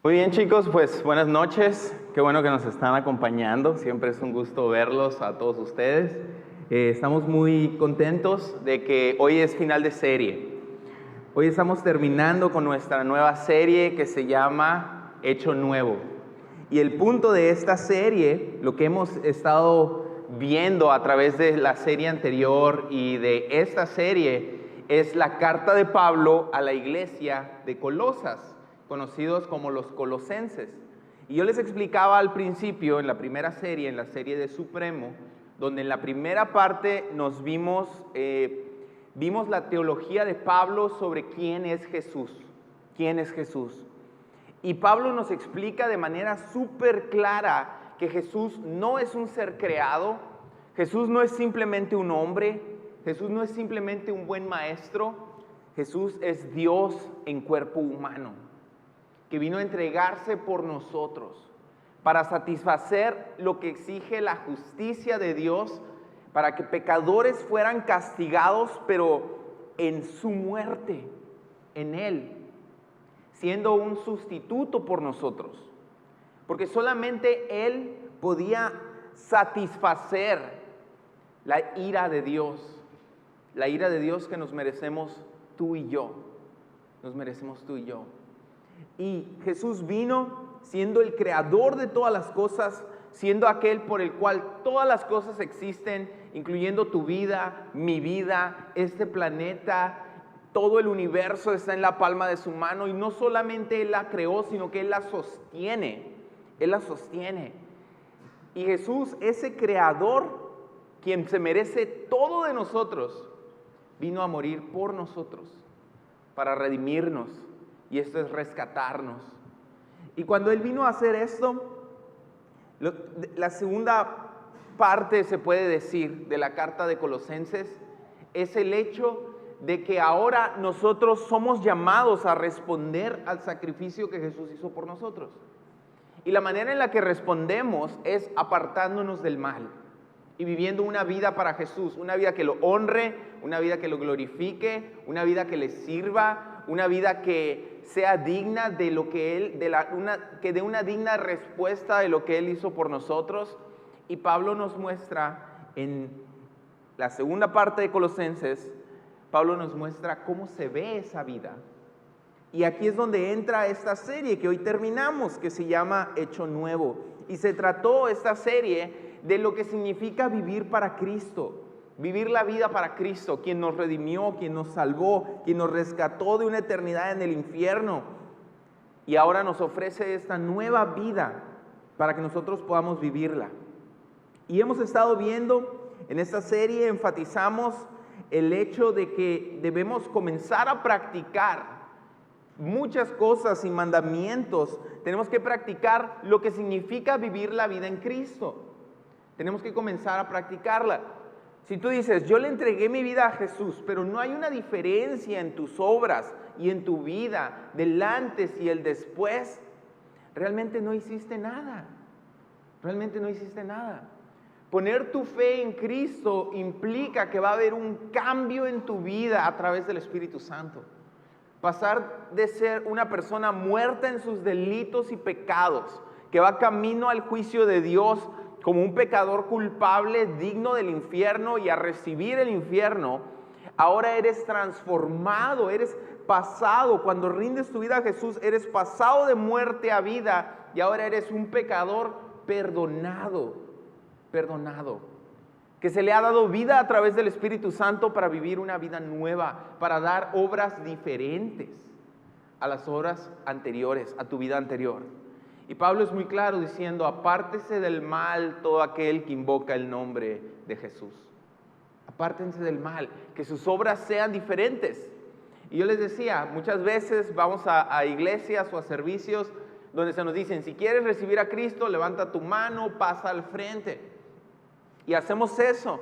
Muy bien, chicos, pues buenas noches. Qué bueno que nos están acompañando. Siempre es un gusto verlos a todos ustedes. Estamos muy contentos de que hoy es final de serie. Hoy estamos terminando con nuestra nueva serie que se llama Hecho Nuevo. Y el punto de esta serie, lo que hemos estado viendo a través de la serie anterior y de esta serie, es la carta de Pablo a la iglesia de Colosas, conocidos como los colosenses. Y yo les explicaba al principio, en la primera serie, en la serie de Supremo, donde en la primera parte nos vimos la teología de Pablo sobre quién es Jesús. ¿Quién es Jesús? Y Pablo nos explica de manera súper clara que Jesús no es un ser creado, Jesús no es simplemente un hombre, Jesús no es simplemente un buen maestro, Jesús es Dios en cuerpo humano, que vino a entregarse por nosotros para satisfacer lo que exige la justicia de Dios, para que pecadores fueran castigados, pero en su muerte, en Él, siendo un sustituto por nosotros, porque solamente Él podía satisfacer la ira de Dios que nos merecemos tú y yo, nos merecemos tú y yo. Y Jesús vino siendo el creador de todas las cosas, siendo aquel por el cual todas las cosas existen, incluyendo tu vida, mi vida, este planeta. Todo el universo está en la palma de su mano y no solamente Él la creó, sino que Él la sostiene. Él la sostiene. Y Jesús, ese creador, quien se merece todo de nosotros, vino a morir por nosotros, para redimirnos. Y esto es rescatarnos. Y cuando Él vino a hacer esto, la segunda parte, se puede decir, de la carta de Colosenses, es el hecho de que ahora nosotros somos llamados a responder al sacrificio que Jesús hizo por nosotros. Y la manera en la que respondemos es apartándonos del mal y viviendo una vida para Jesús, una vida que lo honre, una vida que lo glorifique, una vida que le sirva, una vida que sea digna de lo que Él, que dé una digna respuesta de lo que Él hizo por nosotros. Y Pablo nos muestra en la segunda parte de Colosenses, Pablo nos muestra cómo se ve esa vida. Y aquí es donde entra esta serie que hoy terminamos, que se llama Hecho Nuevo. Y se trató esta serie de lo que significa vivir para Cristo, vivir la vida para Cristo, quien nos redimió, quien nos salvó, quien nos rescató de una eternidad en el infierno. Y ahora nos ofrece esta nueva vida para que nosotros podamos vivirla. Y hemos estado viendo en esta serie, enfatizamos el hecho de que debemos comenzar a practicar muchas cosas y mandamientos. Tenemos que practicar lo que significa vivir la vida en Cristo. Tenemos que comenzar a practicarla. Si tú dices, yo le entregué mi vida a Jesús, pero no hay una diferencia en tus obras y en tu vida, del antes y el después, realmente no hiciste nada. Realmente no hiciste nada. Poner tu fe en Cristo implica que va a haber un cambio en tu vida a través del Espíritu Santo. Pasar de ser una persona muerta en sus delitos y pecados, que va camino al juicio de Dios como un pecador culpable, digno del infierno y a recibir el infierno, ahora eres transformado, eres pasado. Cuando rindes tu vida a Jesús, eres pasado de muerte a vida y ahora eres un pecador perdonado, que se le ha dado vida a través del Espíritu Santo para vivir una vida nueva, para dar obras diferentes a las obras anteriores, a tu vida anterior. Y Pablo es muy claro diciendo, apártese del mal todo aquel que invoca el nombre de Jesús. Apártense del mal, que sus obras sean diferentes. Y yo les decía, muchas veces vamos a iglesias o a servicios donde se nos dicen, si quieres recibir a Cristo, levanta tu mano, pasa al frente. Y hacemos eso,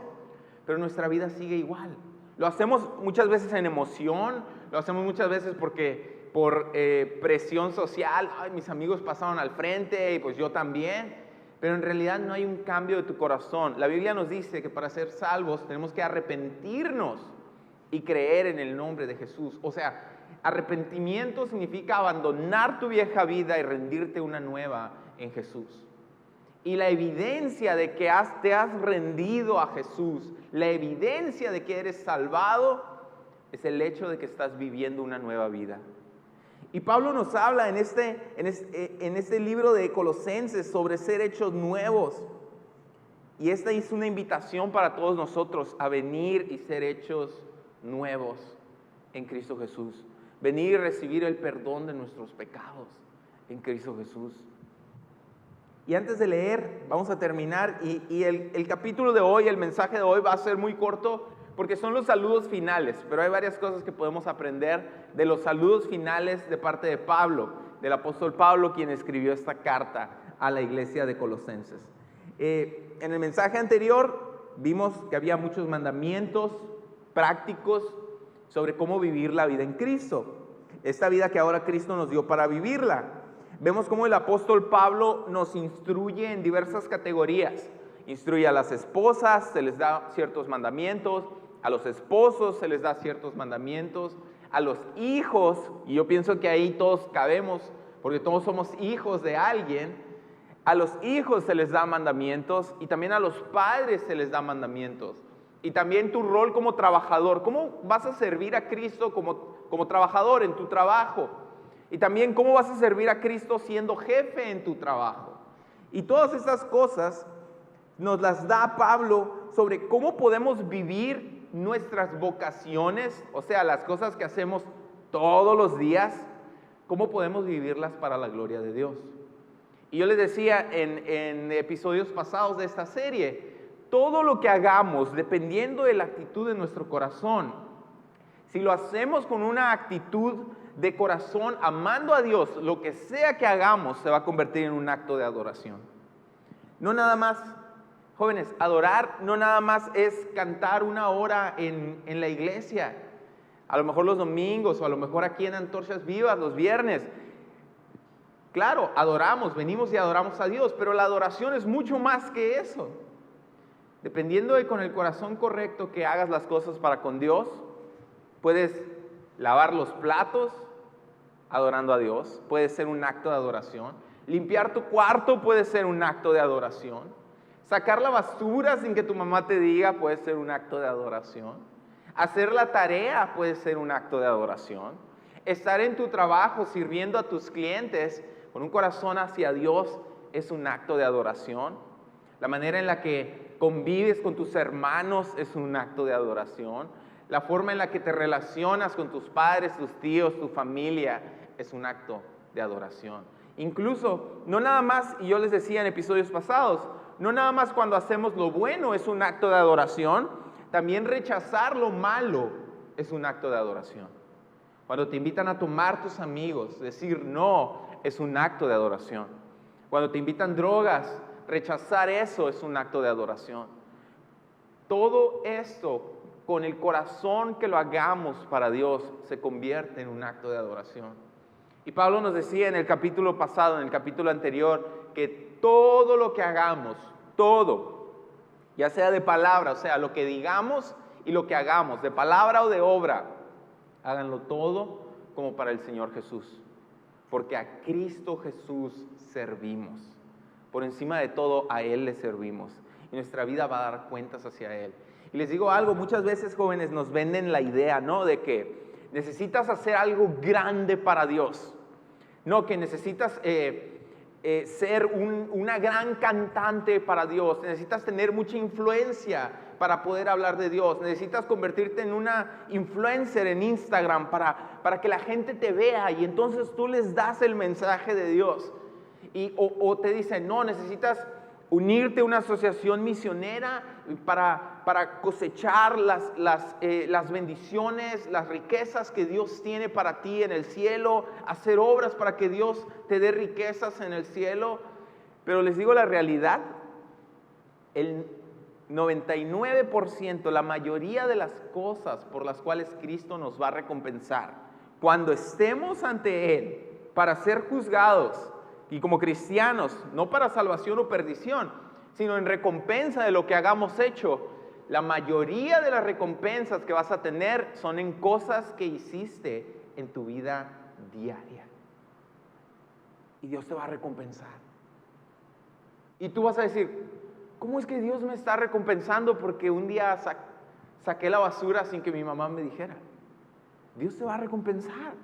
pero nuestra vida sigue igual. Lo hacemos muchas veces en emoción, lo hacemos muchas veces por presión social. Ay, mis amigos pasaron al frente y pues yo también. Pero en realidad no hay un cambio de tu corazón. La Biblia nos dice que para ser salvos tenemos que arrepentirnos y creer en el nombre de Jesús. O sea, Arrepentimiento significa abandonar tu vieja vida y rendirte una nueva en Jesús. Y la evidencia de que te has rendido a Jesús, la evidencia de que eres salvado, es el hecho de que estás viviendo una nueva vida. Y Pablo nos habla en este libro de Colosenses sobre ser hechos nuevos. Y esta es una invitación para todos nosotros a venir y ser hechos nuevos en Cristo Jesús. Venir y recibir el perdón de nuestros pecados en Cristo Jesús. Y antes de leer, vamos a terminar. Y el capítulo de hoy, el mensaje de hoy va a ser muy corto porque son los saludos finales. Pero hay varias cosas que podemos aprender de los saludos finales de parte de Pablo, del apóstol Pablo, quien escribió esta carta a la iglesia de Colosenses. En el mensaje anterior vimos que había muchos mandamientos prácticos sobre cómo vivir la vida en Cristo. Esta vida que ahora Cristo nos dio para vivirla. Vemos cómo el apóstol Pablo nos instruye en diversas categorías. Instruye a las esposas, se les da ciertos mandamientos. A los esposos se les da ciertos mandamientos. A los hijos, y yo pienso que ahí todos cabemos, porque todos somos hijos de alguien. A los hijos se les da mandamientos y también a los padres se les da mandamientos. Y también tu rol como trabajador. ¿Cómo vas a servir a Cristo como trabajador en tu trabajo? Y también cómo vas a servir a Cristo siendo jefe en tu trabajo. Y todas estas cosas nos las da Pablo sobre cómo podemos vivir nuestras vocaciones, o sea, las cosas que hacemos todos los días, cómo podemos vivirlas para la gloria de Dios. Y yo les decía en episodios pasados de esta serie, todo lo que hagamos, dependiendo de la actitud de nuestro corazón, si lo hacemos con una actitud de corazón, amando a Dios, lo que sea que hagamos se va a convertir en un acto de adoración. No nada más, jóvenes, adorar no nada más es cantar una hora en la iglesia, a lo mejor los domingos o a lo mejor aquí en Antorchas Vivas los viernes. Claro, adoramos, venimos y adoramos a Dios, pero la adoración es mucho más que eso. Dependiendo de con el corazón correcto que hagas las cosas para con Dios, puedes lavar los platos adorando a Dios, puede ser un acto de adoración. Limpiar tu cuarto puede ser un acto de adoración. Sacar la basura sin que tu mamá te diga puede ser un acto de adoración. Hacer la tarea puede ser un acto de adoración. Estar en tu trabajo sirviendo a tus clientes con un corazón hacia Dios es un acto de adoración. La manera en la que convives con tus hermanos es un acto de adoración. La forma en la que te relacionas con tus padres, tus tíos, tu familia es un acto de adoración. Incluso, no nada más, y yo les decía en episodios pasados, no nada más cuando hacemos lo bueno es un acto de adoración, también rechazar lo malo es un acto de adoración. Cuando te invitan a tomar tus amigos, decir no es un acto de adoración. Cuando te invitan drogas, rechazar eso es un acto de adoración. Todo esto, con el corazón que lo hagamos para Dios, se convierte en un acto de adoración. Y Pablo nos decía en el capítulo pasado, en el capítulo anterior, que todo lo que hagamos, todo, ya sea de palabra, o sea, lo que digamos y lo que hagamos, de palabra o de obra, háganlo todo como para el Señor Jesús. Porque a Cristo Jesús servimos. Por encima de todo, a Él le servimos. Y nuestra vida va a dar cuentas hacia Él. Y les digo algo, muchas veces, jóvenes, nos venden la idea, ¿no? De que necesitas hacer algo grande para Dios. No, que necesitas ser una gran cantante para Dios. Necesitas tener mucha influencia para poder hablar de Dios. Necesitas convertirte en una influencer en Instagram para que la gente te vea y entonces tú les das el mensaje de Dios. O te dicen, no, necesitas unirte a una asociación misionera para cosechar las bendiciones, las riquezas que Dios tiene para ti en el cielo, hacer obras para que Dios te dé riquezas en el cielo. Pero les digo la realidad, el 99%, la mayoría de las cosas por las cuales Cristo nos va a recompensar, cuando estemos ante Él para ser juzgados, y como cristianos, no para salvación o perdición, sino en recompensa de lo que hagamos hecho, la mayoría de las recompensas que vas a tener son en cosas que hiciste en tu vida diaria. Y Dios te va a recompensar. Y tú vas a decir, ¿cómo es que Dios me está recompensando porque un día saqué la basura sin que mi mamá me dijera? Dios te va a recompensar.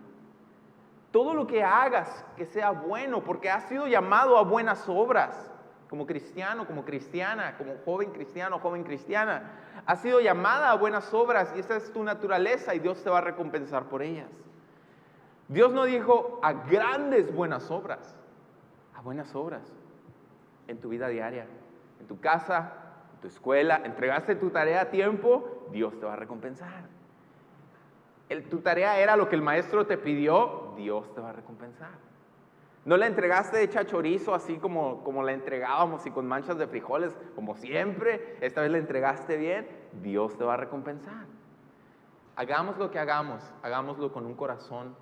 Todo lo que hagas que sea bueno, porque has sido llamado a buenas obras. Como cristiano, como cristiana, como joven cristiano, joven cristiana, has sido llamada a buenas obras y esa es tu naturaleza y Dios te va a recompensar por ellas. Dios no dijo a grandes buenas obras, a buenas obras en tu vida diaria, en tu casa, en tu escuela. Entregaste tu tarea a tiempo, Dios te va a recompensar. Tu tarea era lo que el maestro te pidió, Dios te va a recompensar. No la entregaste hecha chorizo así como la entregábamos y con manchas de frijoles, como siempre. Esta vez la entregaste bien, Dios te va a recompensar. Hagamos lo que hagamos, hagámoslo con un corazón,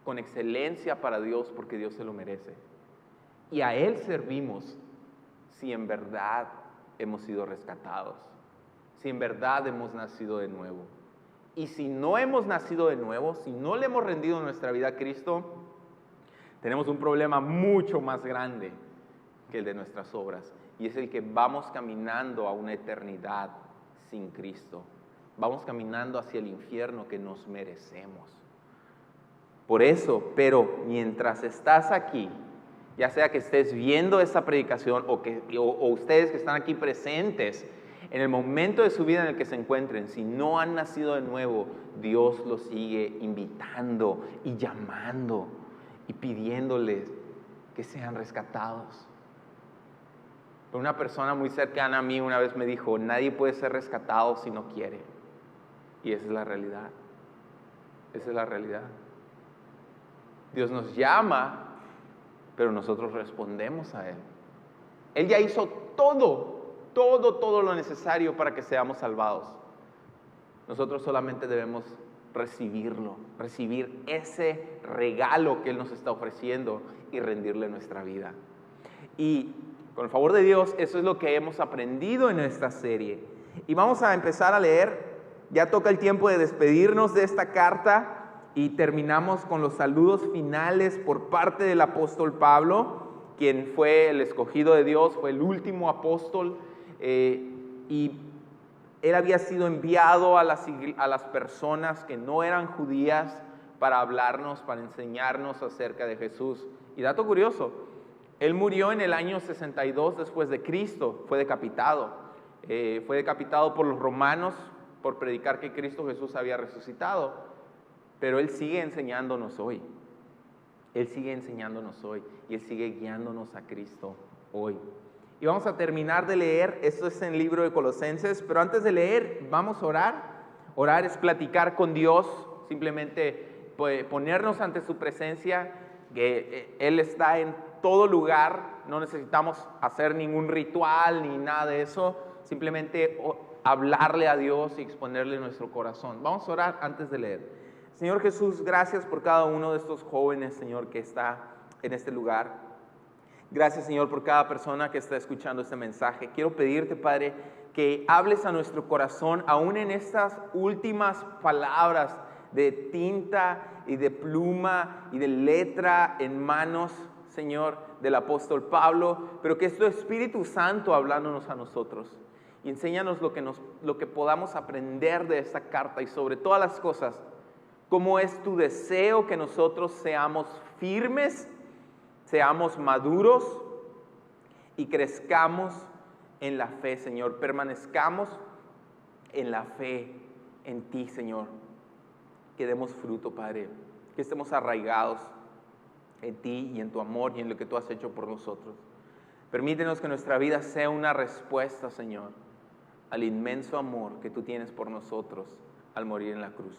con excelencia para Dios, porque Dios se lo merece. Y a Él servimos si en verdad hemos sido rescatados, si en verdad hemos nacido de nuevo. Y si no hemos nacido de nuevo, si no le hemos rendido nuestra vida a Cristo, tenemos un problema mucho más grande que el de nuestras obras. Y es el que vamos caminando a una eternidad sin Cristo. Vamos caminando hacia el infierno que nos merecemos. Por eso, pero mientras estás aquí, ya sea que estés viendo esta predicación o ustedes que están aquí presentes, en el momento de su vida en el que se encuentren, si no han nacido de nuevo, Dios los sigue invitando y llamando y pidiéndoles que sean rescatados. Una persona muy cercana a mí una vez me dijo, nadie puede ser rescatado si no quiere. Y esa es la realidad. Esa es la realidad. Dios nos llama, pero nosotros respondemos a Él. Él ya hizo todo lo necesario para que seamos salvados. Nosotros solamente debemos recibirlo, recibir ese regalo que Él nos está ofreciendo y rendirle nuestra vida. Y con el favor de Dios, eso es lo que hemos aprendido en esta serie. Y vamos a empezar a leer. Ya toca el tiempo de despedirnos de esta carta y terminamos con los saludos finales por parte del apóstol Pablo, quien fue el escogido de Dios, fue el último apóstol, y él había sido enviado a las personas que no eran judías para hablarnos, para enseñarnos acerca de Jesús. Y dato curioso, él murió en el año 62 después de Cristo, fue decapitado por los romanos por predicar que Cristo Jesús había resucitado, pero él sigue enseñándonos hoy. Él sigue enseñándonos hoy y Él sigue guiándonos a Cristo hoy. Y vamos a terminar de leer, esto es en el libro de Colosenses, pero antes de leer vamos a orar. Orar es platicar con Dios, simplemente ponernos ante su presencia, que Él está en todo lugar, no necesitamos hacer ningún ritual ni nada de eso, simplemente hablarle a Dios y exponerle nuestro corazón. Vamos a orar antes de leer. Señor Jesús, gracias por cada uno de estos jóvenes, Señor, que está en este lugar. Gracias, Señor, por cada persona que está escuchando este mensaje. Quiero pedirte, Padre, que hables a nuestro corazón, aún en estas últimas palabras de tinta y de pluma y de letra en manos, Señor, del apóstol Pablo, pero que es tu Espíritu Santo hablándonos a nosotros. Y enséñanos lo que podamos aprender de esta carta y sobre todas las cosas, cómo es tu deseo que nosotros seamos firmes, seamos maduros y crezcamos en la fe, Señor. Permanezcamos en la fe en ti, Señor. Que demos fruto, Padre. Que estemos arraigados en ti y en tu amor y en lo que tú has hecho por nosotros. Permítenos que nuestra vida sea una respuesta, Señor, al inmenso amor que tú tienes por nosotros al morir en la cruz.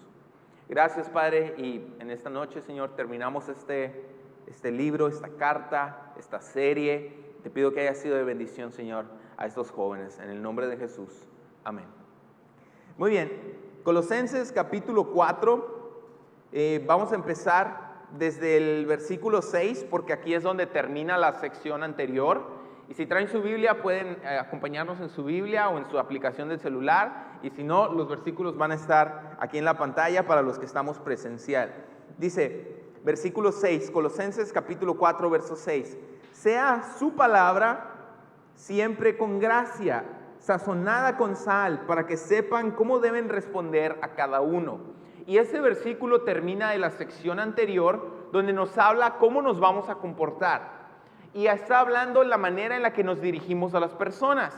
Gracias, Padre, y en esta noche, Señor, terminamos este libro, esta carta, esta serie. Te pido que haya sido de bendición, Señor, a estos jóvenes, en el nombre de Jesús. Amén. Muy bien, Colosenses capítulo 4, vamos a empezar desde el versículo 6, porque aquí es donde termina la sección anterior. Y si traen su Biblia, pueden acompañarnos en su Biblia o en su aplicación del celular. Y si no, los versículos van a estar aquí en la pantalla para los que estamos presencial. Dice, versículo 6, Colosenses capítulo 4, verso 6. Sea su palabra siempre con gracia, sazonada con sal, para que sepan cómo deben responder a cada uno. Y ese versículo termina de la sección anterior, donde nos habla cómo nos vamos a comportar. Y está hablando de la manera en la que nos dirigimos a las personas.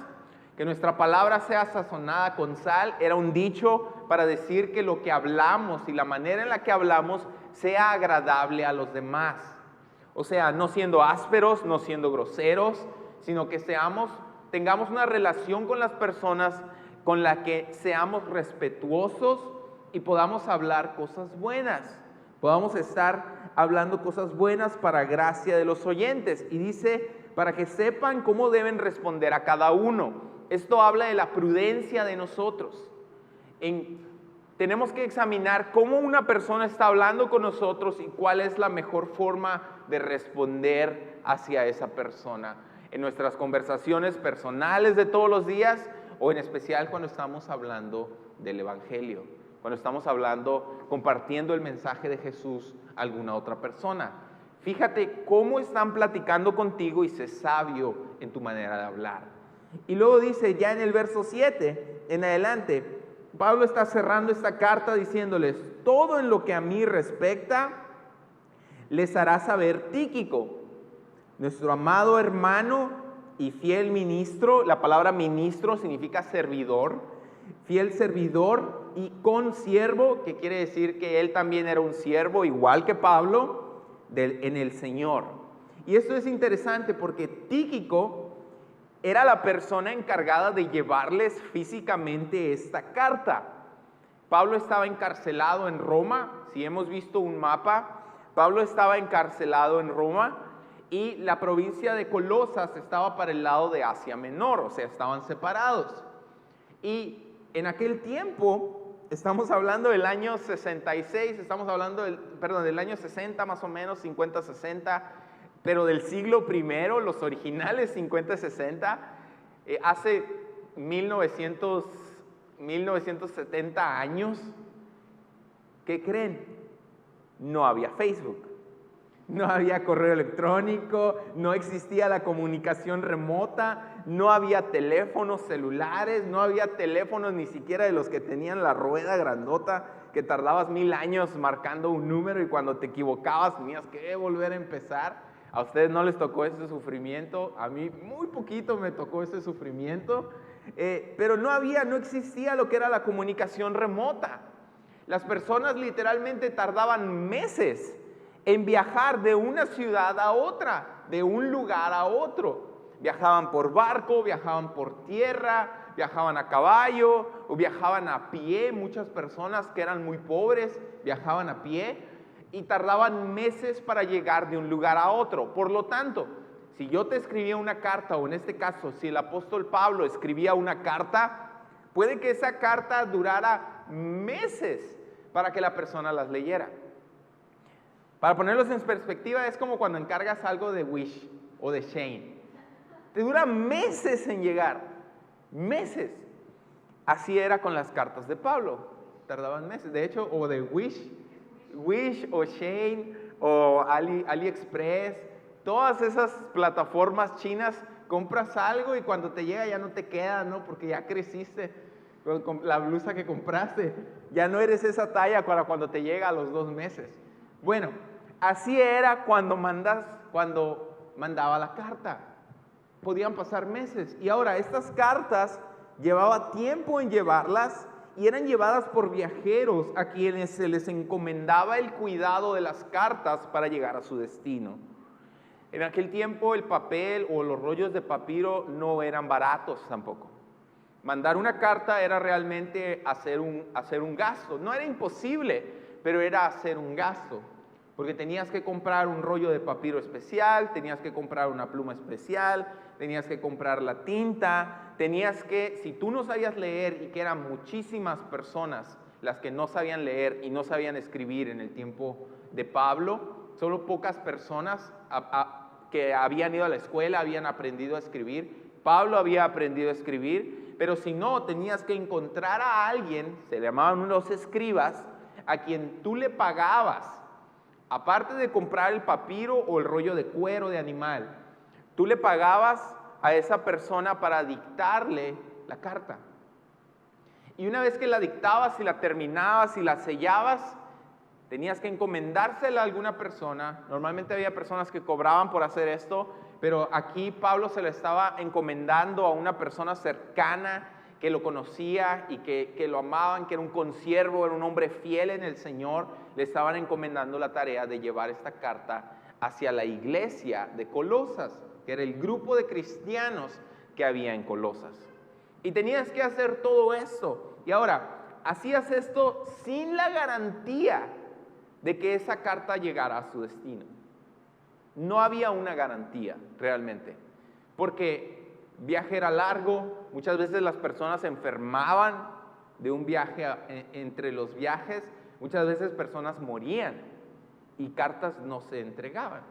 Que nuestra palabra sea sazonada con sal, era un dicho para decir que lo que hablamos y la manera en la que hablamos sea agradable a los demás. O sea, no siendo ásperos, no siendo groseros, sino que tengamos una relación con las personas con la que seamos respetuosos y podamos hablar cosas buenas. Podamos estar hablando cosas buenas para gracia de los oyentes. Y dice, para que sepan cómo deben responder a cada uno. Esto habla de la prudencia de nosotros. Tenemos que examinar cómo una persona está hablando con nosotros y cuál es la mejor forma de responder hacia esa persona. En nuestras conversaciones personales de todos los días o en especial cuando estamos hablando del Evangelio. Cuando estamos compartiendo el mensaje de Jesús a alguna otra persona. Fíjate cómo están platicando contigo y sé sabio en tu manera de hablar. Y luego dice ya en el verso 7 en adelante, Pablo está cerrando esta carta diciéndoles, todo en lo que a mí respecta, les hará saber Tíquico, nuestro amado hermano y fiel ministro. La palabra ministro significa servidor, fiel servidor y consiervo, que quiere decir que él también era un siervo, igual que Pablo, en el Señor. Y esto es interesante porque Tíquico era la persona encargada de llevarles físicamente esta carta. Pablo estaba encarcelado en Roma. Si hemos visto un mapa, Pablo estaba encarcelado en Roma y la provincia de Colosas estaba para el lado de Asia Menor, o sea, estaban separados. Y en aquel tiempo, estamos hablando del año 66, estamos hablando del año 60 más o menos, 50, 60, pero del siglo I, los originales 50, 60, hace 1970 años, ¿qué creen? No había Facebook, no había correo electrónico, no existía la comunicación remota, no había teléfonos celulares, no había teléfonos ni siquiera de los que tenían la rueda grandota, que tardabas 1000 años marcando un número y cuando te equivocabas tenías que volver a empezar. A ustedes no les tocó ese sufrimiento, a mí muy poquito me tocó ese sufrimiento, pero no existía lo que era la comunicación remota. Las personas literalmente tardaban meses en viajar de una ciudad a otra, de un lugar a otro. Viajaban por barco, viajaban por tierra, viajaban a caballo o viajaban a pie. Muchas personas que eran muy pobres viajaban a pie. Y tardaban meses para llegar de un lugar a otro. Por lo tanto, si yo te escribía una carta, o en este caso, si el apóstol Pablo escribía una carta, puede que esa carta durara meses para que la persona las leyera. Para ponerlos en perspectiva, es como cuando encargas algo de Wish o de Shein. Te dura meses en llegar, meses. Así era con las cartas de Pablo, tardaban meses. De hecho, o de Wish o Shein o AliExpress, todas esas plataformas chinas, compras algo y cuando te llega ya no te queda, ¿no? Porque ya creciste con la blusa que compraste, ya no eres esa talla para cuando te llega a los 2 meses. Bueno, así era cuando mandaba la carta. Podían pasar meses y ahora estas cartas llevaba tiempo en llevarlas y eran llevadas por viajeros a quienes se les encomendaba el cuidado de las cartas para llegar a su destino. En aquel tiempo el papel o los rollos de papiro no eran baratos tampoco. Mandar una carta era realmente hacer un gasto. No era imposible, pero era hacer un gasto. Porque tenías que comprar un rollo de papiro especial, tenías que comprar una pluma especial, tenías que comprar la tinta, si tú no sabías leer y que eran muchísimas personas las que no sabían leer y no sabían escribir en el tiempo de Pablo, solo pocas personas que habían ido a la escuela habían aprendido a escribir. Pablo había aprendido a escribir, pero si no, tenías que encontrar a alguien, se llamaban unos escribas, a quien tú le pagabas Aparte de comprar el papiro o el rollo de cuero de animal, tú le pagabas a esa persona para dictarle la carta. Y una vez que la dictabas y la terminabas y la sellabas, tenías que encomendársela a alguna persona. Normalmente había personas que cobraban por hacer esto, pero aquí Pablo se le estaba encomendando a una persona cercana que lo conocía y que lo amaban, que era un consiervo, era un hombre fiel en el Señor. Le estaban encomendando la tarea de llevar esta carta hacia la iglesia de Colosas, que era el grupo de cristianos que había en Colosas. Y tenías que hacer todo esto. Y ahora, hacías esto sin la garantía de que esa carta llegara a su destino. No había una garantía realmente, porque viaje era largo, muchas veces las personas se enfermaban de un viaje entre los viajes, muchas veces personas morían y cartas no se entregaban.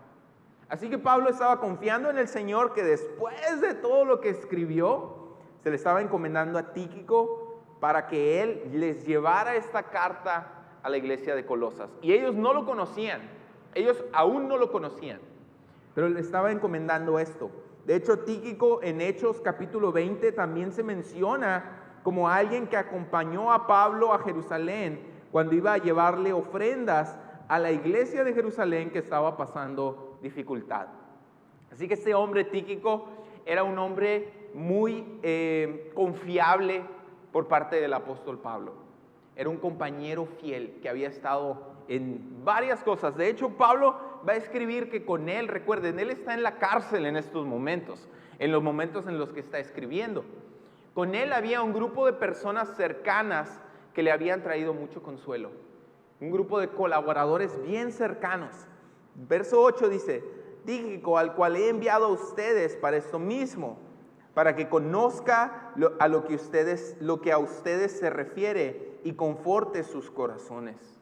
Así que Pablo estaba confiando en el Señor que después de todo lo que escribió, se le estaba encomendando a Tíquico para que él les llevara esta carta a la iglesia de Colosas. Y ellos no lo conocían, ellos aún no lo conocían, pero le estaba encomendando esto. De hecho, Tíquico en Hechos capítulo 20 también se menciona como alguien que acompañó a Pablo a Jerusalén cuando iba a llevarle ofrendas a la iglesia de Jerusalén que estaba pasando dificultad. Así que este hombre Tíquico era un hombre muy confiable por parte del apóstol Pablo. Era un compañero fiel que había estado en varias cosas. De hecho, Pablo va a escribir que con él, recuerden, él está en la cárcel en estos momentos, en los momentos en los que está escribiendo. Con él había un grupo de personas cercanas que le habían traído mucho consuelo. Un grupo de colaboradores bien cercanos. Verso 8 dice: Tíquico, al cual he enviado a ustedes para esto mismo, para que conozca lo que a ustedes se refiere y conforte sus corazones.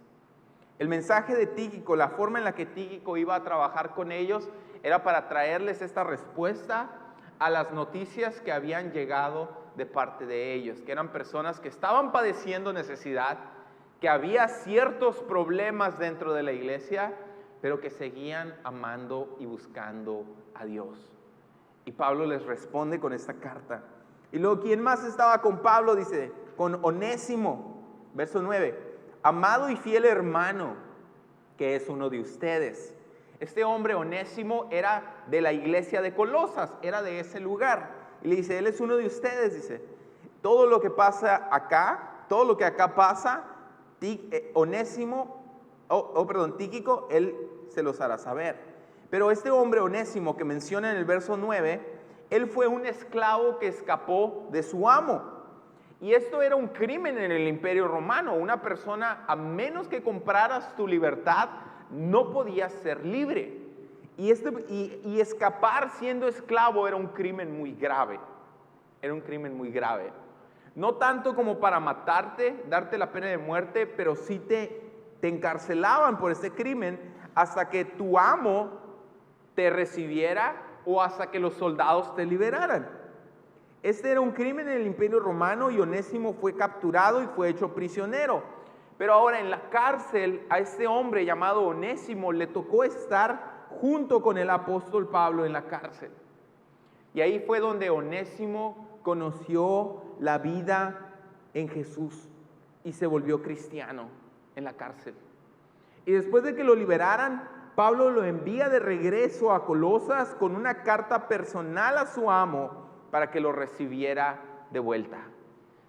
El mensaje de Tíquico, la forma en la que Tíquico iba a trabajar con ellos, era para traerles esta respuesta a las noticias que habían llegado de parte de ellos, que eran personas que estaban padeciendo necesidad, que había ciertos problemas dentro de la iglesia, pero que seguían amando y buscando a Dios. Y Pablo les responde con esta carta. Y luego, ¿quién más estaba con Pablo? Dice, con Onésimo, verso 9, amado y fiel hermano, que es uno de ustedes. Este hombre Onésimo era de la iglesia de Colosas, era de ese lugar. Y le dice, él es uno de ustedes, dice, todo lo que pasa acá, todo lo que acá pasa, Tíquico, él se los hará saber. Pero este hombre Onésimo que menciona en el verso 9, él fue un esclavo que escapó de su amo. Y esto era un crimen en el Imperio Romano. Una persona, a menos que compraras tu libertad, no podías ser libre. Y escapar siendo esclavo era un crimen muy grave. Era un crimen muy grave. No tanto como para matarte, darte la pena de muerte, pero sí te encarcelaban por ese crimen hasta que tu amo te recibiera o hasta que los soldados te liberaran. Este era un crimen en el Imperio Romano y Onésimo fue capturado y fue hecho prisionero. Pero ahora en la cárcel a este hombre llamado Onésimo le tocó estar junto con el apóstol Pablo en la cárcel. Y ahí fue donde Onésimo conoció la vida en Jesús y se volvió cristiano en la cárcel. Y después de que lo liberaran, Pablo lo envía de regreso a Colosas con una carta personal a su amo para que lo recibiera de vuelta,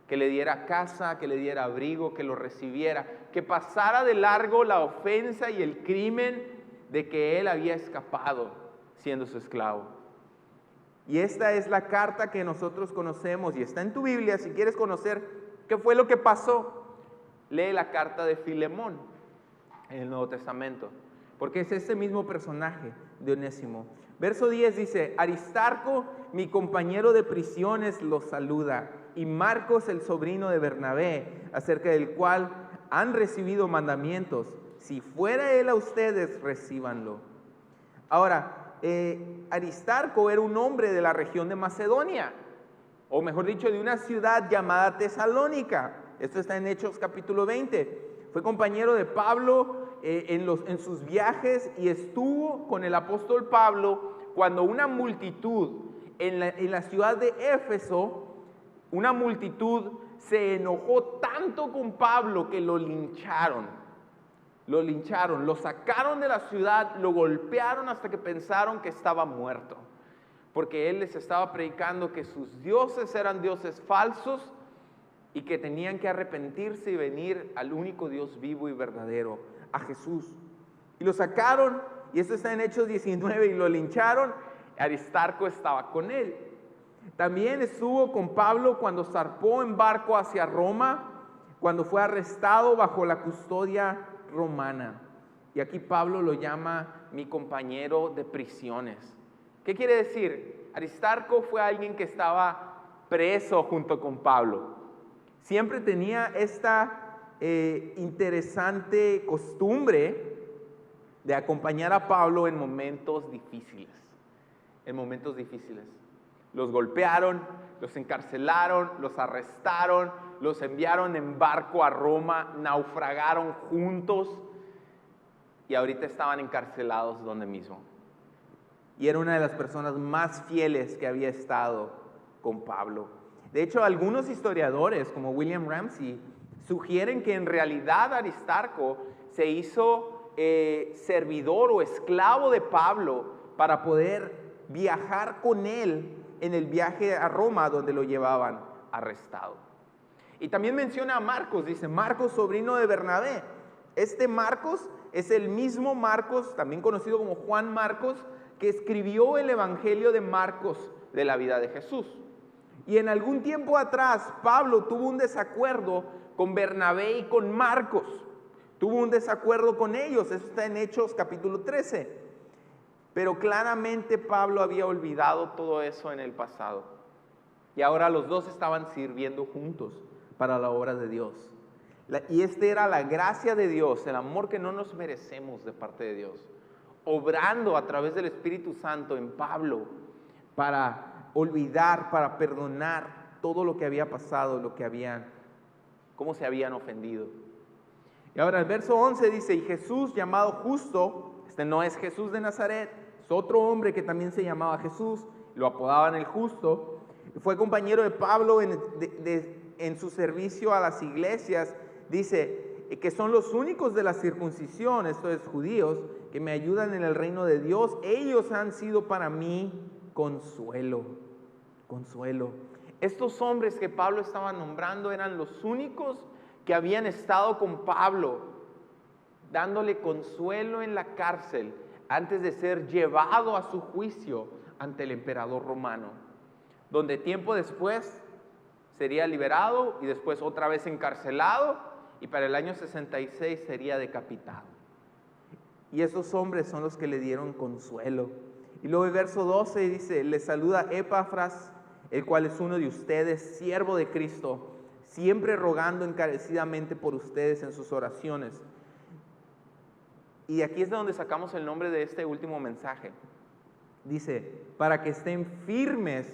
que le diera casa, que le diera abrigo, que lo recibiera, que pasara de largo la ofensa y el crimen de que él había escapado siendo su esclavo. Y esta es la carta que nosotros conocemos y está en tu Biblia. Si quieres conocer qué fue lo que pasó, lee la carta de Filemón en el Nuevo Testamento, porque es ese mismo personaje de Onésimo. Verso 10 dice, Aristarco, mi compañero de prisiones, los saluda, y Marcos, el sobrino de Bernabé, acerca del cual han recibido mandamientos. Si fuera él a ustedes, recíbanlo. Ahora, Aristarco era un hombre de la región de Macedonia, o mejor dicho, de una ciudad llamada Tesalónica. Esto está en Hechos capítulo 20. Fue compañero de Pablo en sus viajes y estuvo con el apóstol Pablo cuando una multitud en la ciudad de Éfeso, una multitud se enojó tanto con Pablo que lo lincharon. Lo sacaron de la ciudad, lo golpearon hasta que pensaron que estaba muerto, porque él les estaba predicando que sus dioses eran dioses falsos y que tenían que arrepentirse y venir al único Dios vivo y verdadero, a Jesús. Y lo sacaron, y esto está en Hechos 19, y lo lincharon. Aristarco estaba con él. También estuvo con Pablo cuando zarpó en barco hacia Roma, cuando fue arrestado bajo la custodia romana. Y aquí Pablo lo llama mi compañero de prisiones. ¿Qué quiere decir? Aristarco fue alguien que estaba preso junto con Pablo. Siempre tenía esta interesante costumbre de acompañar a Pablo en momentos difíciles. Los golpearon, los encarcelaron, los arrestaron, los enviaron en barco a Roma, naufragaron juntos y ahorita estaban encarcelados donde mismo. Y era una de las personas más fieles que había estado con Pablo. De hecho, algunos historiadores, como William Ramsey, sugieren que en realidad Aristarco se hizo servidor o esclavo de Pablo para poder viajar con él en el viaje a Roma, donde lo llevaban arrestado. Y también menciona a Marcos, dice Marcos, sobrino de Bernabé. Este Marcos es el mismo Marcos, también conocido como Juan Marcos, que escribió el Evangelio de Marcos de la vida de Jesús. Y en algún tiempo atrás, Pablo tuvo un desacuerdo con Bernabé y con Marcos. Tuvo un desacuerdo con ellos, eso está en Hechos capítulo 13. Pero claramente Pablo había olvidado todo eso en el pasado. Y ahora los dos estaban sirviendo juntos para la obra de Dios. Y esta era la gracia de Dios, el amor que no nos merecemos de parte de Dios, obrando a través del Espíritu Santo en Pablo para olvidar, para perdonar todo lo que había pasado, cómo se habían ofendido. Y ahora el verso 11 dice, y Jesús llamado Justo, este no es Jesús de Nazaret, es otro hombre que también se llamaba Jesús, lo apodaban el Justo, fue compañero de Pablo en su servicio a las iglesias, dice que son los únicos de la circuncisión, esto es judíos, que me ayudan en el reino de Dios. Ellos han sido para mí consuelo. Estos hombres que Pablo estaba nombrando eran los únicos que habían estado con Pablo, dándole consuelo en la cárcel antes de ser llevado a su juicio ante el emperador romano, donde tiempo después sería liberado y después otra vez encarcelado y para el año 66 sería decapitado. Y esos hombres son los que le dieron consuelo. Y luego el verso 12 dice, le saluda Epafras, el cual es uno de ustedes, siervo de Cristo, siempre rogando encarecidamente por ustedes en sus oraciones. Y aquí es de donde sacamos el nombre de este último mensaje. Dice, para que estén firmes,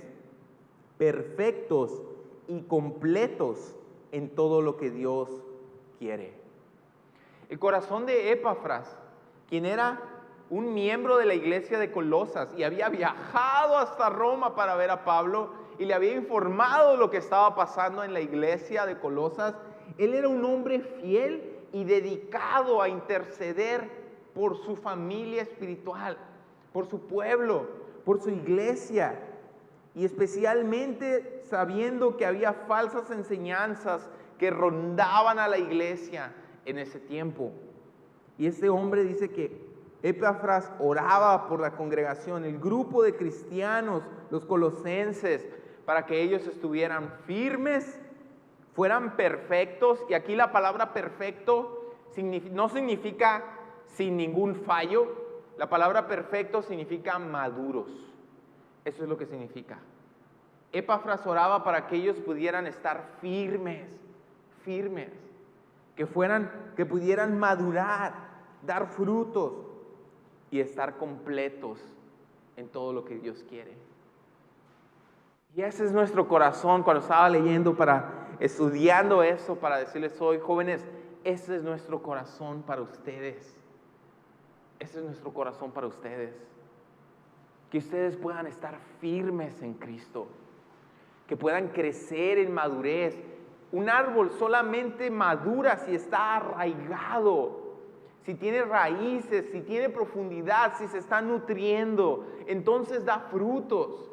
perfectos y completos en todo lo que Dios quiere. El corazón de Epafras, quien era un miembro de la iglesia de Colosas y había viajado hasta Roma para ver a Pablo y le había informado lo que estaba pasando en la iglesia de Colosas, él era un hombre fiel y dedicado a interceder por su familia espiritual, por su pueblo, por su iglesia, y especialmente sabiendo que había falsas enseñanzas que rondaban a la iglesia en ese tiempo. Y este hombre dice que Epafras oraba por la congregación, el grupo de cristianos, los colosenses, para que ellos estuvieran firmes, fueran perfectos. Y aquí la palabra perfecto no significa sin ningún fallo. La palabra perfecto significa maduros. Eso es lo que significa. Epafras oraba para que ellos pudieran estar firmes, que pudieran madurar, dar frutos y estar completos en todo lo que Dios quiere. Y ese es nuestro corazón cuando estaba leyendo, estudiando eso, para decirles hoy, jóvenes, ese es nuestro corazón para ustedes. ese es nuestro corazón para ustedes. Que ustedes puedan estar firmes en Cristo, que puedan crecer en madurez. Un árbol solamente madura si está arraigado, si tiene raíces, si tiene profundidad, si se está nutriendo, entonces da frutos.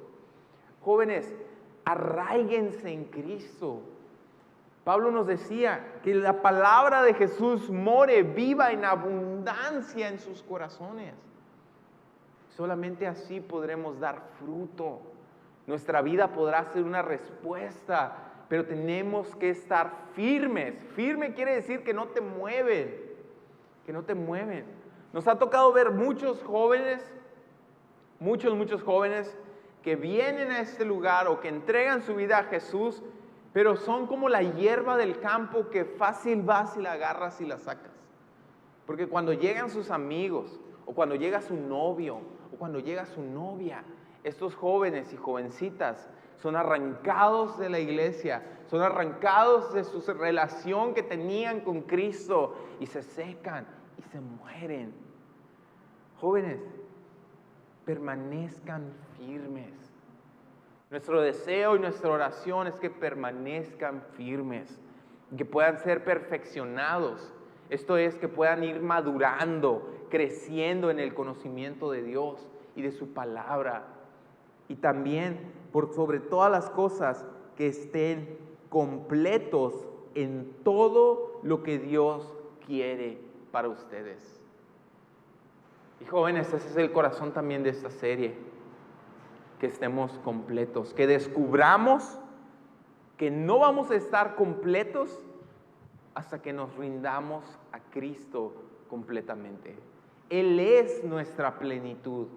Jóvenes, arraíguense en Cristo. Pablo nos decía que la palabra de Jesús more viva en abundancia en sus corazones. Solamente así podremos dar fruto. Nuestra vida podrá ser una respuesta, pero tenemos que estar firmes. Firme quiere decir que no te mueven, que no te mueven. Nos ha tocado ver muchos jóvenes que vienen a este lugar o que entregan su vida a Jesús, pero son como la hierba del campo que fácil vas y la agarras y la sacas. Porque cuando llegan sus amigos, o cuando llega su novio, o cuando llega su novia, estos jóvenes y jovencitas son arrancados de la iglesia, son arrancados de su relación que tenían con Cristo y se secan y se mueren. Jóvenes, permanezcan firmes. Nuestro deseo y nuestra oración es que permanezcan firmes, que puedan ser perfeccionados. Esto es, que puedan ir madurando, creciendo en el conocimiento de Dios y de su palabra. Y también, por sobre todas las cosas, que estén completos en todo lo que Dios quiere para ustedes. Y jóvenes, ese es el corazón también de esta serie. Que estemos completos, que descubramos que no vamos a estar completos hasta que nos rindamos a Cristo completamente. Él es nuestra plenitud.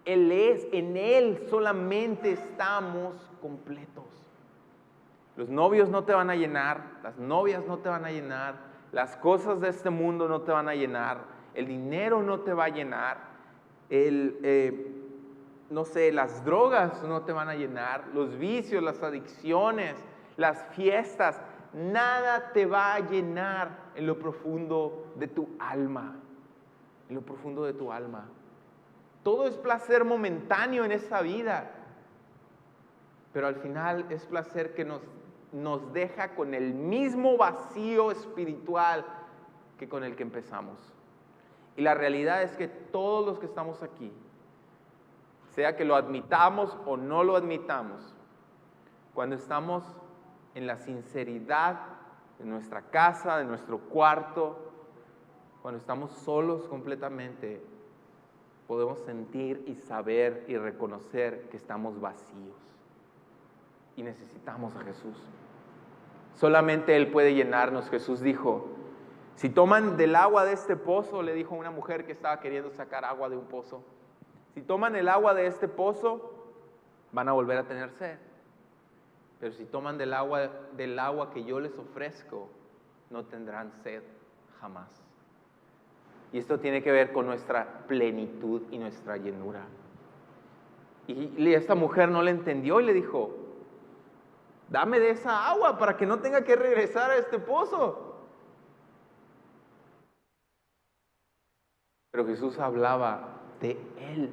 En Él solamente estamos completos. Los novios no te van a llenar, las novias no te van a llenar, las cosas de este mundo no te van a llenar, el dinero no te va a llenar, las drogas no te van a llenar, los vicios, las adicciones, las fiestas, nada te va a llenar en lo profundo de tu alma, en lo profundo de tu alma. Todo es placer momentáneo en esta vida, pero al final es placer que nos deja con el mismo vacío espiritual que con el que empezamos. Y la realidad es que todos los que estamos aquí, sea que lo admitamos o no lo admitamos, cuando estamos en la sinceridad de nuestra casa, de nuestro cuarto, cuando estamos solos completamente, podemos sentir y saber y reconocer que estamos vacíos y necesitamos a Jesús. Solamente Él puede llenarnos. Jesús dijo, si toman del agua de este pozo, le dijo a una mujer que estaba queriendo sacar agua de un pozo, si toman el agua de este pozo, van a volver a tener sed. Pero si toman del agua que yo les ofrezco, no tendrán sed jamás. Y esto tiene que ver con nuestra plenitud y nuestra llenura. Y esta mujer no le entendió y le dijo, dame de esa agua para que no tenga que regresar a este pozo. Pero Jesús hablaba de Él.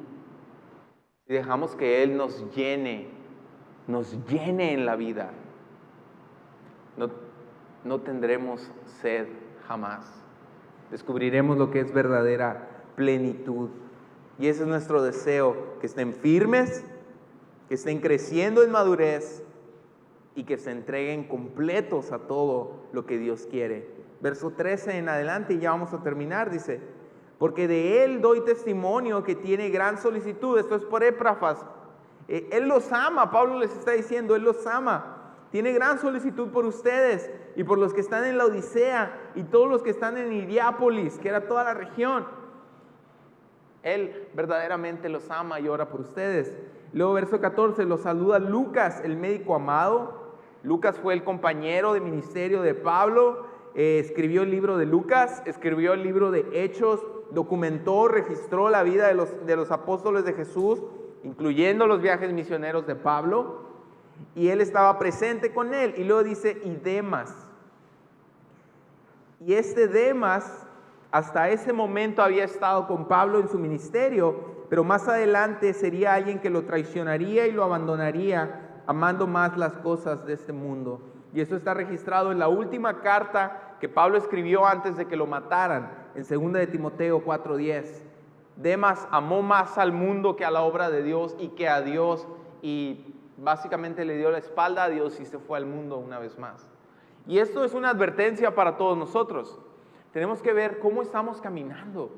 Si dejamos que Él nos llene en la vida, no tendremos sed jamás. Descubriremos lo que es verdadera plenitud. Y ese es nuestro deseo, que estén firmes, que estén creciendo en madurez y que se entreguen completos a todo lo que Dios quiere. Verso 13 en adelante, y ya vamos a terminar, dice, porque de Él doy testimonio que tiene gran solicitud. Esto es por Epafras. Él los ama, Pablo les está diciendo, Él los ama. Tiene gran solicitud por ustedes y por los que están en la Odisea y todos los que están en Hierápolis, que era toda la región. Él verdaderamente los ama y ora por ustedes. Luego verso 14, los saluda Lucas, el médico amado. Lucas fue el compañero de ministerio de Pablo. Escribió el libro de Lucas, escribió el libro de Hechos, documentó, registró la vida de los apóstoles de Jesús, incluyendo los viajes misioneros de Pablo. Y él estaba presente con él. Y luego dice, y Demas. Y este Demas Hasta ese momento había estado con Pablo en su ministerio, pero más adelante sería alguien que lo traicionaría y lo abandonaría, amando más las cosas de este mundo. Y eso está registrado en la última carta que Pablo escribió antes de que lo mataran, en 2 de Timoteo 4:10. Demas amó más al mundo que a la obra de Dios y que a Dios, y básicamente le dio la espalda a Dios y se fue al mundo una vez más. Y esto es una advertencia para todos nosotros. Tenemos que ver cómo estamos caminando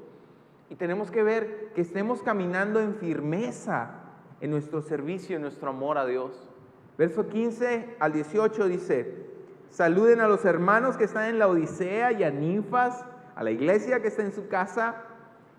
y tenemos que ver que estemos caminando en firmeza en nuestro servicio, en nuestro amor a Dios. Verso 15 al 18 dice: saluden a los hermanos que están en la Odisea y a Ninfas, a la iglesia que está en su casa.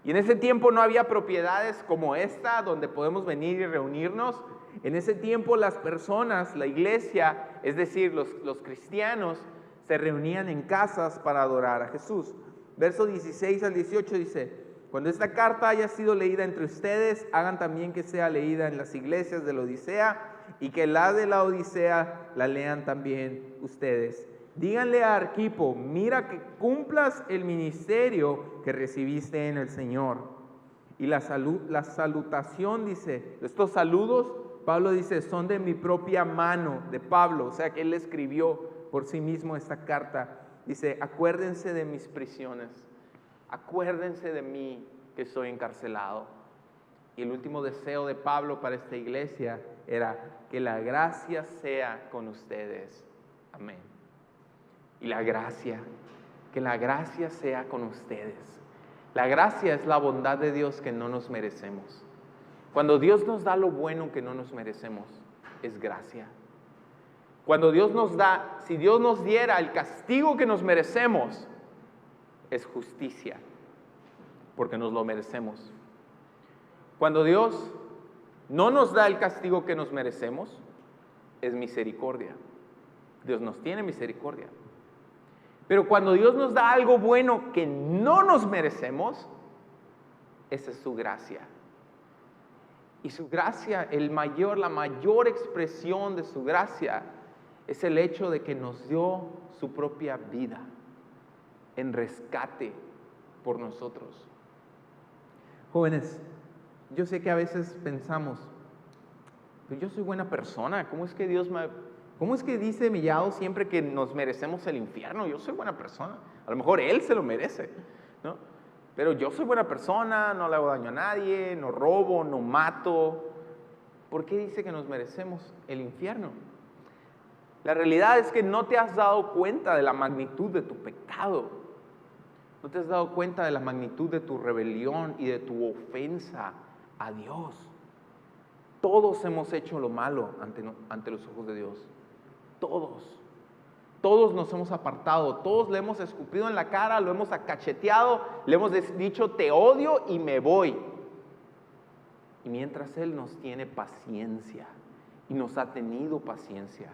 Y en ese tiempo no había propiedades como esta donde podemos venir y reunirnos. En ese tiempo las personas, la iglesia, es decir, los cristianos, se reunían en casas para adorar a Jesús. Verso 16 al 18 dice: cuando esta carta haya sido leída entre ustedes, hagan también que sea leída en las iglesias de la Odisea, y que la de la Odisea la lean también ustedes. Díganle a Arquipo: mira que cumplas el ministerio que recibiste en el Señor. Y la salutación, dice, estos saludos, Pablo dice, son de mi propia mano, de Pablo, o sea que él escribió por sí mismo esta carta. Dice: acuérdense de mis prisiones, acuérdense de mí que estoy encarcelado. Y el último deseo de Pablo para esta iglesia era que la gracia sea con ustedes. Amén. Y la gracia, que la gracia sea con ustedes. La gracia es la bondad de Dios que no nos merecemos. Cuando Dios nos da lo bueno que no nos merecemos, es gracia. Cuando Dios nos da, si Dios nos diera el castigo que nos merecemos, es justicia, porque nos lo merecemos. Cuando Dios no nos da el castigo que nos merecemos, es misericordia. Dios nos tiene misericordia. Pero cuando Dios nos da algo bueno que no nos merecemos, esa es su gracia. Y su gracia, la mayor expresión de su gracia es el hecho de que nos dio su propia vida en rescate por nosotros. Jóvenes, yo sé que a veces pensamos: pues yo soy buena persona, ¿cómo es que dice Mellado siempre que nos merecemos el infierno? Yo soy buena persona. A lo mejor él se lo merece, ¿no? Pero yo soy buena persona, no le hago daño a nadie, no robo, no mato. ¿Por qué dice que nos merecemos el infierno? La realidad es que no te has dado cuenta de la magnitud de tu pecado. No te has dado cuenta de la magnitud de tu rebelión y de tu ofensa a Dios. Todos hemos hecho lo malo ante los ojos de Dios. Todos nos hemos apartado, todos le hemos escupido en la cara, lo hemos acacheteado, le hemos dicho: te odio y me voy. Y mientras Él nos tiene paciencia y nos ha tenido paciencia,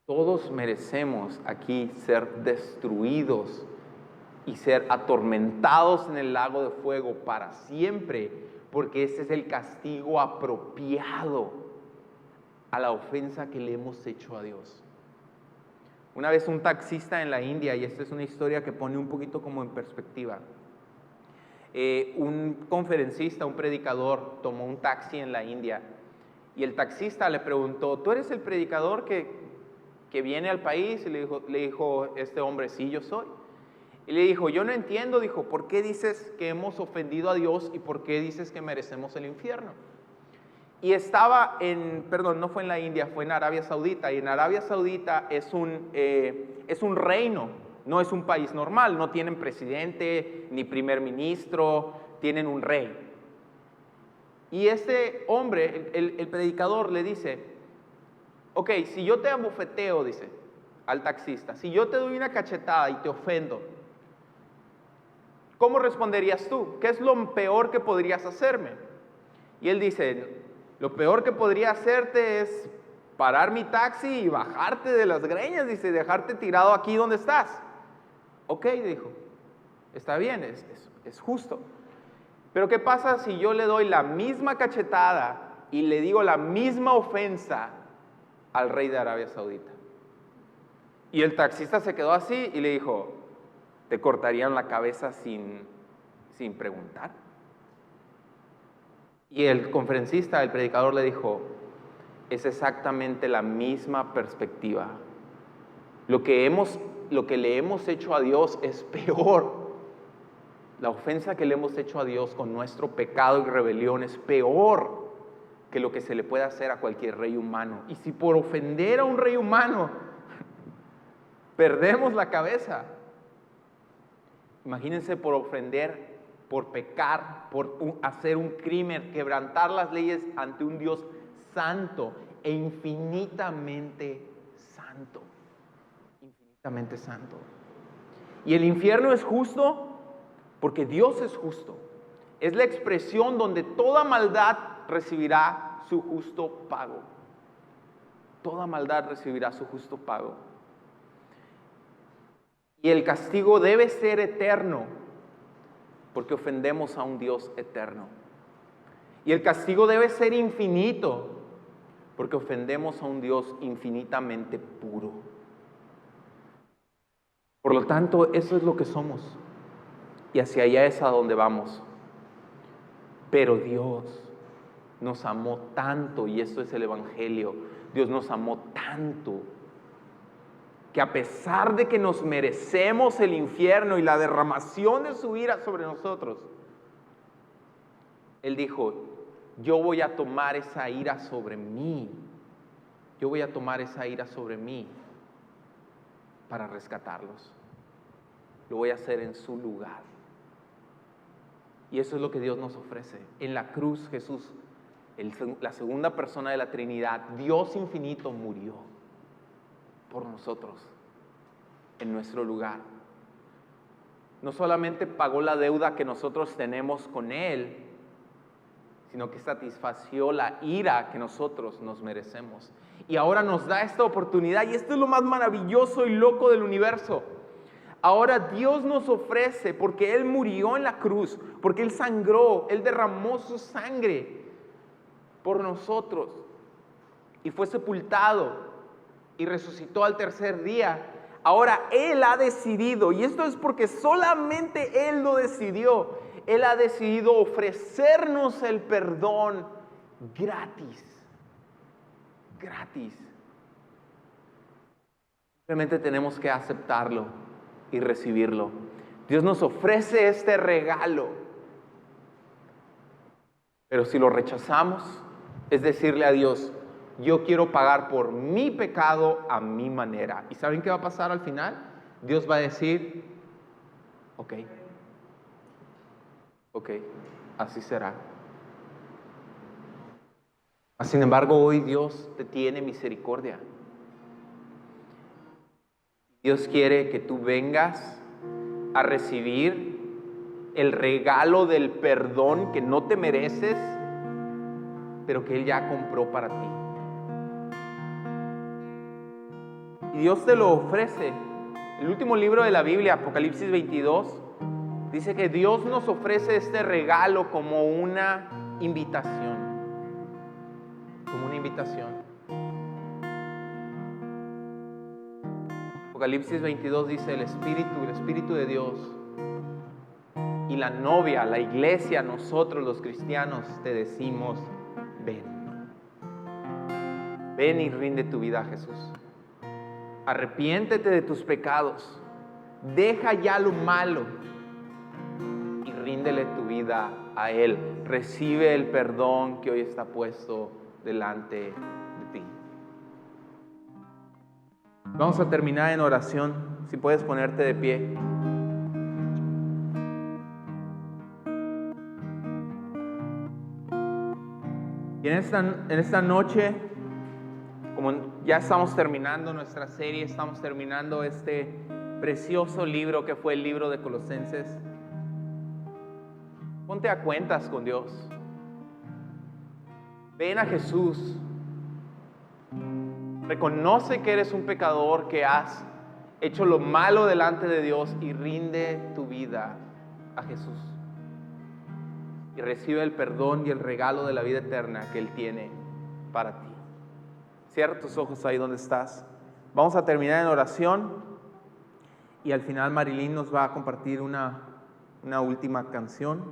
todos merecemos aquí ser destruidos y ser atormentados en el lago de fuego para siempre, porque ese es el castigo apropiado a la ofensa que le hemos hecho a Dios. Una vez un taxista en la India, y esta es una historia que pone un poquito como en perspectiva, un conferencista, un predicador, tomó un taxi en la India, y el taxista le preguntó: ¿tú eres el predicador que viene al país? Y le dijo este hombre: sí, yo soy. Y le dijo: yo no entiendo, dijo, ¿por qué dices que hemos ofendido a Dios y por qué dices que merecemos el infierno? Y estaba no fue en la India, fue en Arabia Saudita, y en Arabia Saudita es un reino, no es un país normal, no tienen presidente ni primer ministro, tienen un rey. Y este hombre, el predicador, le dice: ok, si yo te abofeteo, dice al taxista, si yo te doy una cachetada y te ofendo, ¿cómo responderías tú? ¿Qué es lo peor que podrías hacerme? Y él dice: lo peor que podría hacerte es parar mi taxi y bajarte de las greñas, dice, dejarte tirado aquí donde estás. Ok, dijo, está bien, es justo. Pero ¿qué pasa si yo le doy la misma cachetada y le digo la misma ofensa al rey de Arabia Saudita? Y el taxista se quedó así y le dijo: ¿Te cortarían la cabeza sin preguntar? Y el conferencista, el predicador le dijo, es exactamente la misma perspectiva. Lo que le hemos hecho a Dios es peor. La ofensa que le hemos hecho a Dios con nuestro pecado y rebelión es peor que lo que se le puede hacer a cualquier rey humano. Y si por ofender a un rey humano perdemos la cabeza, imagínense por ofender, por pecar, por hacer un crimen, quebrantar las leyes ante un Dios santo e infinitamente santo. Infinitamente santo. Y el infierno es justo porque Dios es justo. Es la expresión donde toda maldad recibirá su justo pago. Toda maldad recibirá su justo pago. Y el castigo debe ser eterno porque ofendemos a un Dios eterno. Y el castigo debe ser infinito porque ofendemos a un Dios infinitamente puro. Por lo tanto, eso es lo que somos. Y hacia allá es a donde vamos. Pero Dios nos amó tanto, y esto es el Evangelio. Dios nos amó tanto que a pesar de que nos merecemos el infierno y la derramación de su ira sobre nosotros, Él dijo, yo voy a tomar esa ira sobre mí. Yo voy a tomar esa ira sobre mí para rescatarlos. Lo voy a hacer en su lugar. Y eso es lo que Dios nos ofrece. En la cruz, Jesús, la segunda persona de la Trinidad, Dios infinito, murió por nosotros, en nuestro lugar. No solamente pagó la deuda que nosotros tenemos con Él, sino que satisfació la ira que nosotros nos merecemos. Y ahora nos da esta oportunidad, y esto es lo más maravilloso y loco del universo. Ahora Dios nos ofrece, porque Él murió en la cruz, porque Él sangró, Él derramó su sangre por nosotros, y fue sepultado, y resucitó al tercer día. Ahora Él ha decidido, y esto es porque solamente Él lo decidió, Él ha decidido ofrecernos el perdón gratis. Gratis. Simplemente tenemos que aceptarlo y recibirlo. Dios nos ofrece este regalo. Pero si lo rechazamos, es decirle a Dios, yo quiero pagar por mi pecado a mi manera. ¿Y saben qué va a pasar al final? Dios va a decir, ok, así será. Sin embargo, hoy Dios te tiene misericordia. Dios quiere que tú vengas a recibir el regalo del perdón que no te mereces, pero que Él ya compró para ti. Y Dios te lo ofrece. El último libro de la Biblia, Apocalipsis 22, dice que Dios nos ofrece este regalo como una invitación. Como una invitación. Apocalipsis 22 dice, el Espíritu de Dios y la novia, la iglesia, nosotros los cristianos, te decimos, ven. Ven y rinde tu vida a Jesús. Arrepiéntete de tus pecados. Deja ya lo malo y ríndele tu vida a Él. Recibe el perdón que hoy está puesto delante de ti. Vamos a terminar en oración. Si puedes ponerte de pie. Y en esta noche, como ya estamos terminando nuestra serie, estamos terminando este precioso libro que fue el libro de Colosenses. Ponte a cuentas con Dios. Ven a Jesús. Reconoce que eres un pecador, que has hecho lo malo delante de Dios y rinde tu vida a Jesús. Y recibe el perdón y el regalo de la vida eterna que Él tiene para ti. Cierra tus ojos ahí donde estás. Vamos a terminar en oración. Y al final Marilyn nos va a compartir una última canción.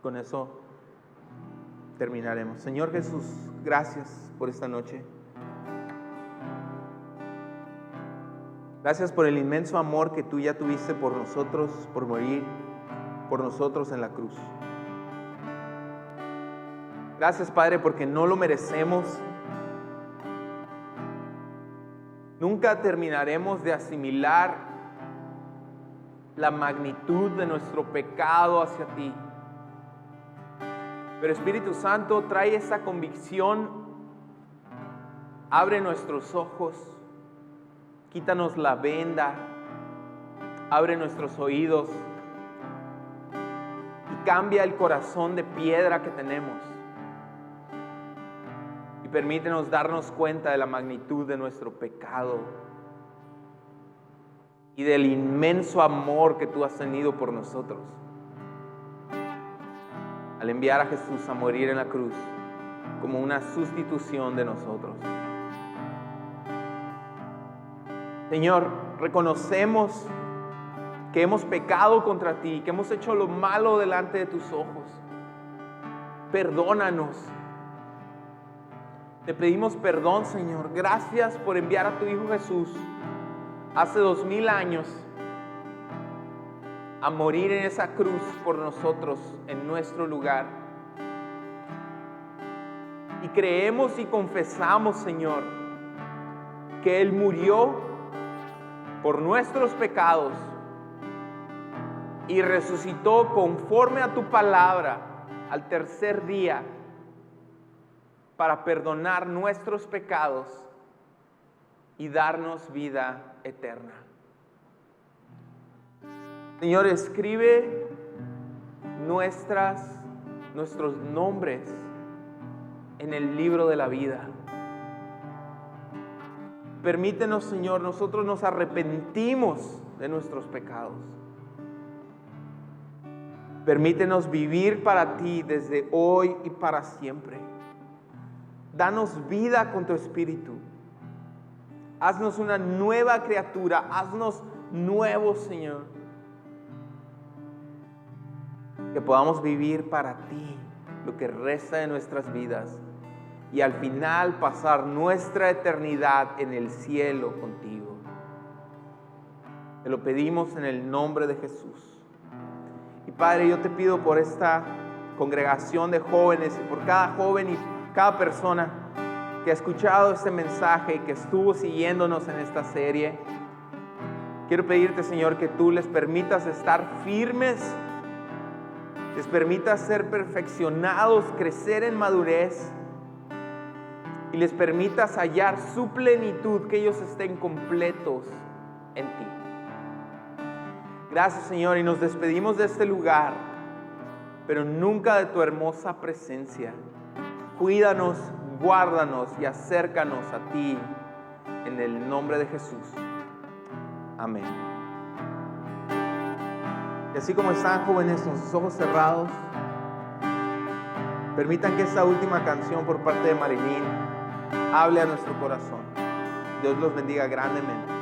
Con eso terminaremos. Señor Jesús, gracias por esta noche. Gracias por el inmenso amor que tú ya tuviste por nosotros, por morir por nosotros en la cruz. Gracias, Padre, porque no lo merecemos. Nunca terminaremos de asimilar la magnitud de nuestro pecado hacia ti. Pero Espíritu Santo, trae esa convicción, abre nuestros ojos, quítanos la venda, abre nuestros oídos y cambia el corazón de piedra que tenemos. Y permítenos darnos cuenta de la magnitud de nuestro pecado y del inmenso amor que tú has tenido por nosotros al enviar a Jesús a morir en la cruz como una sustitución de nosotros. Señor, reconocemos que hemos pecado contra ti, que hemos hecho lo malo delante de tus ojos. Perdónanos. Te pedimos perdón, Señor. Gracias por enviar a tu Hijo Jesús hace 2000 años a morir en esa cruz por nosotros, en nuestro lugar. Y creemos y confesamos, Señor, que Él murió por nuestros pecados y resucitó conforme a tu palabra al tercer día para perdonar nuestros pecados y darnos vida eterna. Señor, escribe nuestros nombres en el libro de la vida. Permítenos, Señor, nosotros nos arrepentimos de nuestros pecados. Permítenos vivir para ti desde hoy y para siempre. Danos vida con tu Espíritu. Haznos una nueva criatura. Haznos nuevos, Señor. Que podamos vivir para ti lo que resta de nuestras vidas y al final pasar nuestra eternidad en el cielo contigo. Te lo pedimos en el nombre de Jesús. Y Padre, yo te pido por esta congregación de jóvenes y por cada joven y cada persona que ha escuchado este mensaje y que estuvo siguiéndonos en esta serie. Quiero pedirte, Señor, que tú les permitas estar firmes, les permitas ser perfeccionados, crecer en madurez y les permitas hallar su plenitud, que ellos estén completos en ti. Gracias, Señor, y nos despedimos de este lugar, pero nunca de tu hermosa presencia. Cuídanos, guárdanos y acércanos a ti en el nombre de Jesús. Amén. Y así como están, jóvenes, con sus ojos cerrados, permitan que esta última canción por parte de Marilyn hable a nuestro corazón. Dios los bendiga grandemente.